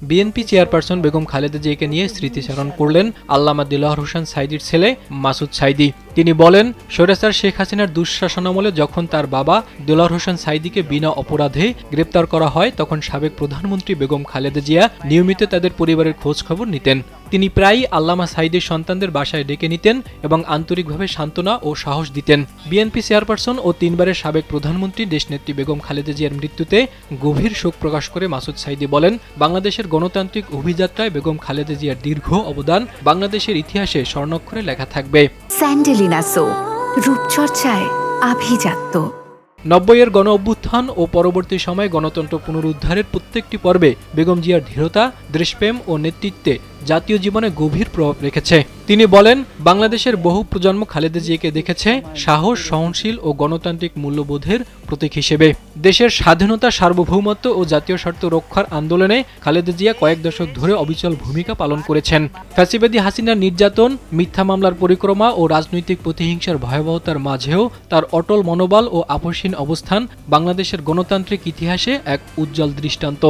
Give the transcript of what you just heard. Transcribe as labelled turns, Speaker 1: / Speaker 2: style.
Speaker 1: BNP chairperson Begum Khaleda জিয়াকে নিয়ে স্মৃতিচারণ করলেন আল্লামা দেলোয়ার হোসেন সাঈদীর ছেলে মাসুদ সাঈদী। তিনি বলেন, স্বৈরাচার শেখ হাসিনার দুঃশাসনামলে যখন তার বাবা দেলোয়ার হোসেন সাঈদীকে বিনা অপরাধে গ্রেপ্তার করা হয়, তখন সাবেক প্রধানমন্ত্রী বেগম খালেদা জিয়া নিয়মিত তাদের পরিবারের খোঁজ খবর নিতেন। তিনি প্রায়ই আল্লামা সাঈদীর সন্তানদের বাসায় ডেকে নিতেন এবং আন্তরিকভাবে সান্ত্বনা ও সাহস দিতেন। বিএনপি চেয়ারপারসন ও ৩ বারের সাবেক প্রধানমন্ত্রী দেশনেত্রী বেগম খালেদা জিয়ার মৃত্যুতে গভীর শোক প্রকাশ করে মাসুদ সাঈদী বলেন, বাংলাদেশের গণতান্ত্রিক অভিযাত্রায় বেগম খালেদা জিয়ার দীর্ঘ অবদান বাংলাদেশের ইতিহাসে স্বর্ণাক্ষরে লেখা থাকবে।
Speaker 2: স্যান্ডেলিনা সো, রূপচর্চায় আভিজাত্য।
Speaker 1: ৯০-এর গণ অভ্যুত্থান ও পরবর্তী সময়ে গণতন্ত্র পুনরুদ্ধারের প্রত্যেকটি পর্বে বেগম জিয়ার দৃঢ়তা, দেশপ্রেম ও নেতৃত্বে জাতীয় জীবনে গভীর প্রভাব রেখেছে। তিনি বলেন, বাংলাদেশের বহু প্রজন্ম খালেদা জিয়াকে দেখেছে সাহস, সহনশীল ও গণতান্ত্রিক মূল্যবোধের প্রতীক হিসেবে। দেশের স্বাধীনতা, সার্বভৌমত্ব ও জাতীয় স্বার্থ রক্ষার আন্দোলনে খালেদা জিয়া কয়েক দশক ধরে অবিচল ভূমিকা পালন করেছেন। ফ্যাসিবাদী হাসিনার নির্যাতন, মিথ্যা মামলার পরিক্রমা ও রাজনৈতিক প্রতিহিংসার ভয়াবহতার মাঝেও তার অটল মনোবল ও আপোষহীন অবস্থান বাংলাদেশের গণতান্ত্রিক ইতিহাসে এক উজ্জ্বল দৃষ্টান্ত।